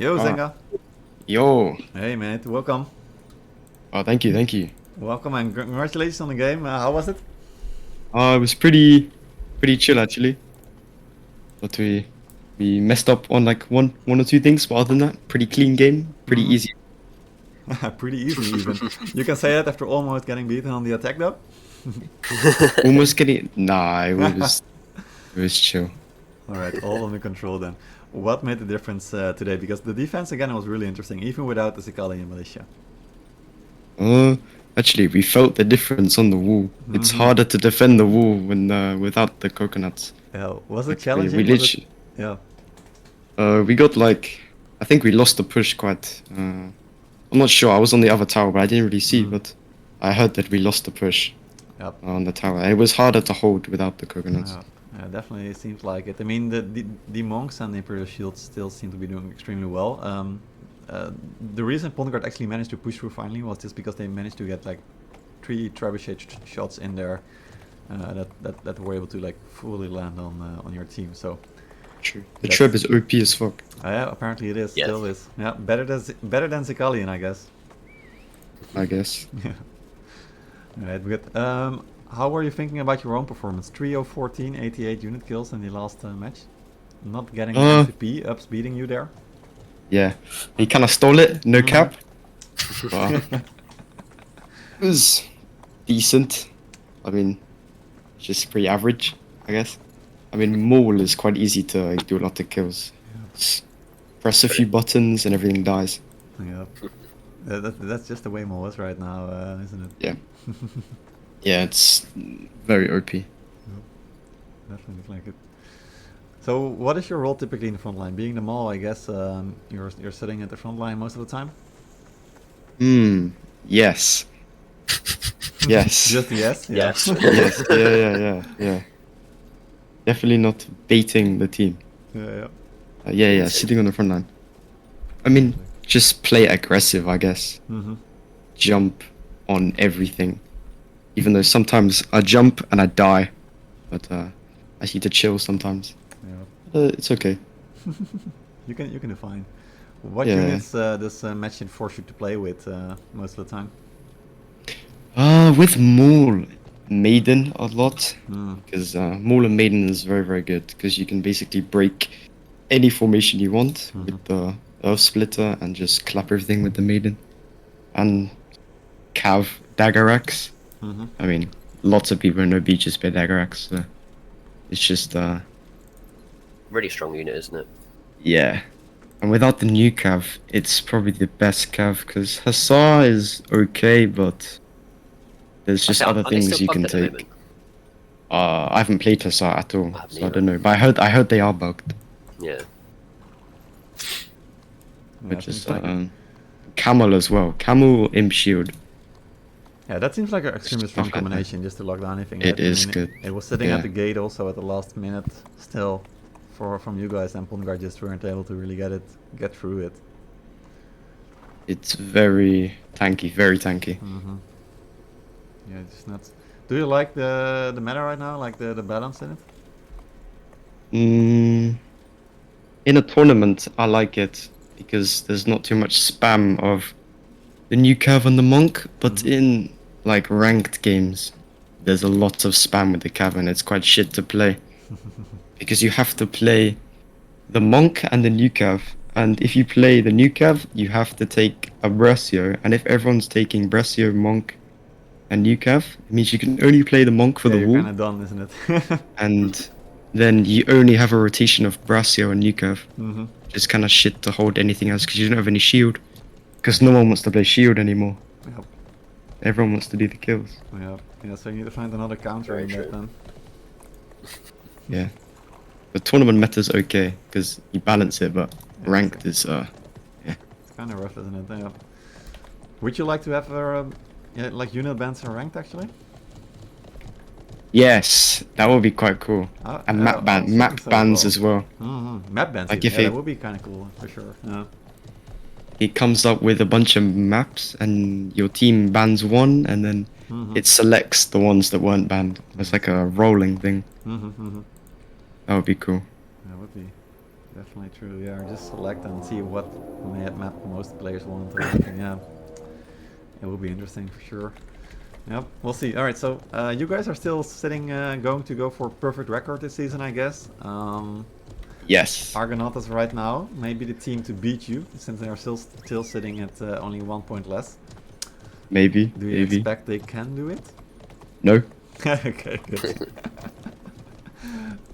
Yo, Ah, Zenga. yo. Hey, mate. Welcome. Oh, thank you, thank you. Welcome and congratulations on the game. How was it? It was pretty chill actually. But we messed up on like one or two things, but other than that, pretty clean game, pretty Mm-hmm. easy. Pretty easy, even. You can say that after almost getting beaten on the attack, though. Almost getting nah, it was chill. All right, all under control then. What made the difference today? Because the defense again was really interesting, even without the Zicali and Militia. Uh, Actually, we felt the difference on the wall. It's Mm-hmm. harder to defend the wall when without the coconuts. Yeah, was it Like we challenging? Was it? literally Yeah. we got like I think we lost the push quite. I'm not sure. I was on the other tower, but I didn't really see. Mm. But I heard that we lost the push Yep. on the tower. It was harder to hold without the coconuts. Yeah. Yeah, definitely seems like it. I mean, the monks and the Imperial Shields still seem to be doing extremely well. The reason Pondegard actually managed to push through finally was just because they managed to get like 3 trebuchet shots in there that were able to like fully land on your team. So True. The that's treb is OP as fuck. yeah, apparently it is, Yes. still is. Yeah, better than Zicalian, I guess. I guess. Yeah. Alright, good. How were you thinking about your own performance? Trio 14, 88 unit kills in the last match. Not getting an MVP, Ups beating you there. Yeah. He kind of stole it. No Mhm. cap. But it was decent. I mean, just pretty average, I guess. I mean, Maul is quite easy to do a lot of kills. Just press a few buttons and everything dies. Yeah. That's just the way Mo is right now, isn't it? Yeah. Yeah, it's very OP. Definitely like it. So, what is your role typically in the front line? Being the Maul, I guess you're sitting at the front line most of the time. Yes. Yes. Just yes. Yeah. Yes. Yes. Yeah. Definitely not baiting the team. Yeah. Yeah, sitting on the front line. I mean, just play aggressive, I guess. Mm-hmm. Jump on everything. Even though sometimes I jump and I die, but I need to chill sometimes. Yeah. It's okay. You can define. What Yeah. units does match force you to play with most of the time? With Maul, Maiden a lot, Mm. because Maul and Maiden is very, very good, because you can basically break any formation you want with the Earth Splitter and just clap everything with the Maiden. And Cav Dagger Axe. Mm-hmm. I mean, lots of people in NoBeaches play Dagger Axe, so it's just, Really strong unit, isn't it? yeah. And without the new Cav, it's probably the best Cav, because Hussar is okay, but there's just other things you can take. I haven't played Hussar at all, I haven't so I either. don't know. But I heard they are bugged. Yeah. But just Camel as well. Camel Imp Shield. Yeah, that seems like an extremely strong Stuff like that. combination just to lock down anything. It right? is good. It was sitting Yeah. at the gate also at the last minute still from you guys, and Pondegard just weren't able to really get through it. It's very tanky, very tanky. Mm-hmm. Yeah, it's just nuts. Do you like the meta right now? Like the balance in it? In a tournament, I like it because there's not too much spam of the new Cav and the Monk, but in like ranked games, there's a lot of spam with the Cav and it's quite shit to play. Because you have to play the Monk and the new Cav, and if you play the new Cav, you have to take a Brasio, and if everyone's taking Brasio, Monk, and new Cav, it means you can only play the Monk for Yeah, the you're wall, kind of done, isn't it? and then you only have a rotation of Brasio and new Cav. Mm-hmm. It's kind of shit to hold anything else because you don't have any shield. Because no one wants to play shield anymore. Yep. Everyone wants to do the kills. Yeah, so you need to find another counter Very in that true. then. Yeah. The tournament meta's okay because you balance it, but ranked is It's kind of rough, isn't it? Yeah. Would you like to have like unit bans are ranked actually? yes, that would be quite cool. And map bans as well. Mm-hmm. Map bans, Like even. if Yeah, it- that would be kind of cool for sure. Yeah. He comes up with a bunch of maps and your team bans one and then it selects the ones that weren't banned. It's like a rolling thing. Mm-hmm. That would be cool. That would be. Definitely true. Yeah, just select and see what map most players want. Or anything. Yeah, it will be interesting for sure. Yep, we'll see. All right, so you guys are still sitting, going to go for perfect record this season, I guess. Yes. Argonautas right now, maybe the team to beat you, since they are still sitting at only 1 point less. Maybe. Do you Maybe. expect they can do it? No. Okay, good.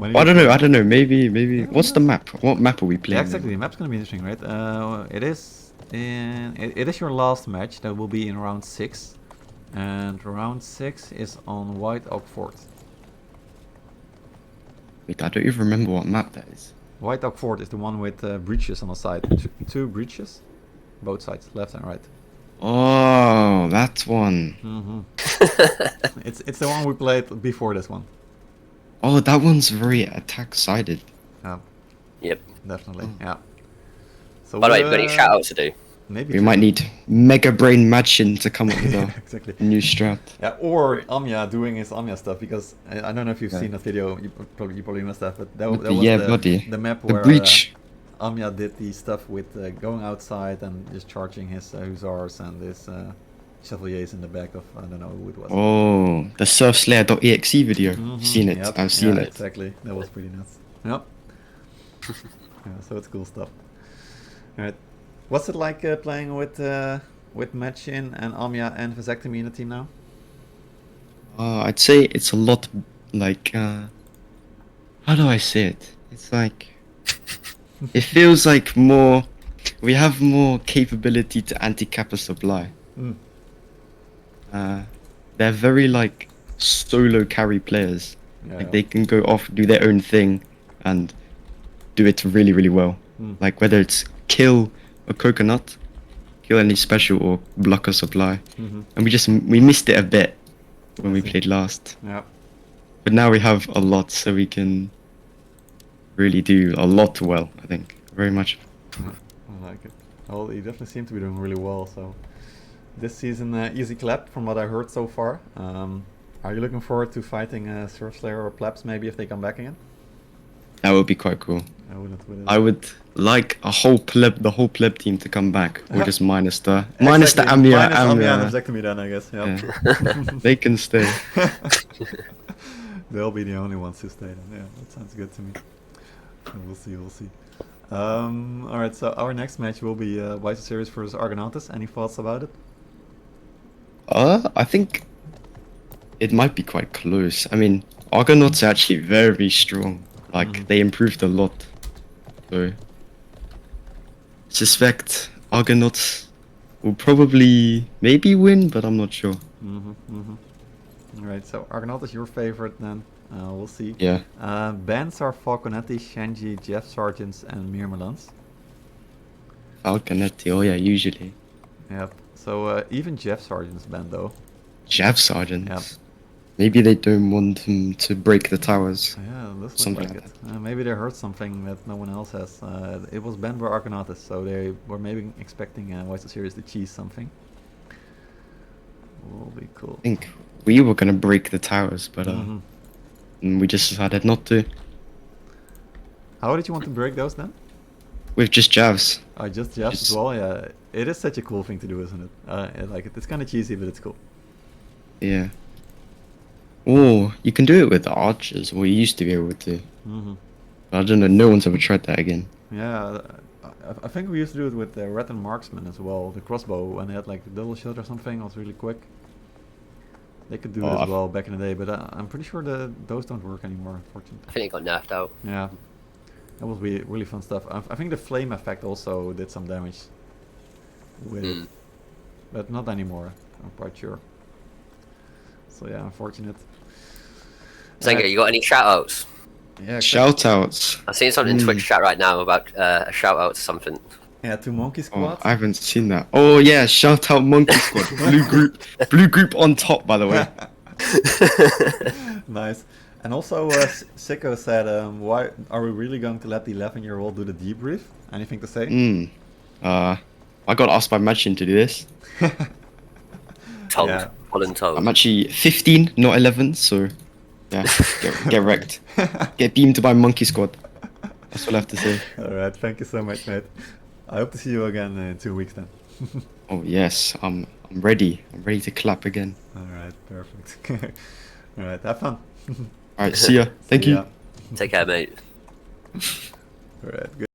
I don't know. I don't know. Maybe. Yeah, What's the map? What map are we playing? Yeah, exactly. The map's gonna be interesting, right? It is your last match. That will be in round 6, and round 6 is on White Oak Fort. Wait, I don't even remember what map that is. White Oak Fort is the one with breaches on the side. Two breaches, both sides, left and right. Oh, that one. It's the one we played before this one. Oh, that one's very attack-sided. Yeah, Yep. definitely. Yeah. So By the way, we've got any shout outs to do? maybe We two. might need Mega Brain Matchin to come up with a exactly. new strat. Yeah, or Amya doing his Amya stuff, because I don't know if you've Yeah. seen that video. You probably must have, but that With was the- yeah, bloody. the map The where breach. Amya did the stuff with going outside and just charging his hussars and his chevaliers in the back of, I don't know who it was. Oh, the Surfslayer.exe video. Mhm, Seen it. yep, I've seen yeah, it. Exactly. That was pretty nuts. Yep. Yeah, so it's cool stuff. Alright. What's it like playing with Matchin and Amya and Vasectomy in the team now? I'd say it's a lot like, how do I say it? It's like, it feels like more, we have more capability to anti-kappa supply. Mm. They're very like solo carry players. Yeah, Like they can go off, do their own thing, and do it really, really well. Mm. Like whether it's kill a coconut, kill any special, or block a supply. Mhm. And we missed it a bit when we see. played last. Yeah. But now we have a lot, so we can really do a lot well, I think. Very much. I like it. Well, you definitely seem to be doing really well. So this season, easy clap from what I heard so far. Are you looking forward to fighting Surfslayer or Plebs maybe if they come back again? That would be quite cool. I would like the whole pleb team to come back, or just minus the Exactly, Amya. minus Amya and Vasectomy then, I guess. Yeah. Yeah. They can stay. They'll be the only ones who stay then. Yeah, that sounds good to me. We'll see, we'll see. Alright, so our next match will be White Series versus Argonautas. Any thoughts about it? I think it might be quite close. I mean, Argonauts are actually very strong. Like, they improved a lot. So, suspect Argonauts will probably maybe win, but I'm not sure. Alright, so Argonautas your favorite then. We'll see. Yeah. Bans are Falconetti, Shenji, Jeff Sargents, and Mirmelans. Falconetti, oh yeah, usually. Yep. So even Jeff Sargent's banned though. Jav Sergeants. Yep. Maybe they don't want him to break the towers. Yeah, this looks Something like like it. Maybe they heard something that no one else has. It was banned by Argonautas, so they were maybe expecting White Series to cheese something. Will be cool. I think we were gonna break the towers, but Mhm. we just decided not to. How did you want to break those then? With just Javs. Just Jeff as Just- well. Yeah, it is such a cool thing to do, isn't it? I like it. It's kind of cheesy, but it's cool. Yeah. Or you can do it with the archers, or you used to be able to. But I don't know, no one's ever tried that again. Yeah, I think we used to do it with the Red and Marksman as well. The crossbow, when they had like a double shot or something, it was really quick. They could do it as well back in the day, but I'm pretty sure those don't work anymore, unfortunately. I think it got nerfed out. Yeah, that was really fun stuff. I think the flame effect also did some damage with it, but not anymore, I'm quite sure. So yeah, unfortunate. Zenga, you got any shout outs? Yeah, Shoutouts. I've seen something in Twitch chat right now about a shout out to something. Yeah, to Monkey Squad. Oh, I haven't seen that. Oh yeah, shout out Monkey Squad. Blue group on top, by the way. Nice. And also, Sicko said, why are we really going to let the 11-year-old do the debrief? Anything to say? I got asked by Machin to do this. Told. Yeah. Voluntold. I'm actually 15, not 11, so yeah, get wrecked. Get beamed by Monkey Squad. That's all I have to say. All right, thank you so much, mate. I hope to see you again in 2 weeks then. Oh yes, I'm ready. I'm ready to clap again. All right, perfect. All right, have fun. All right, see ya. Thank See you. ya. Take care, mate. All right, good.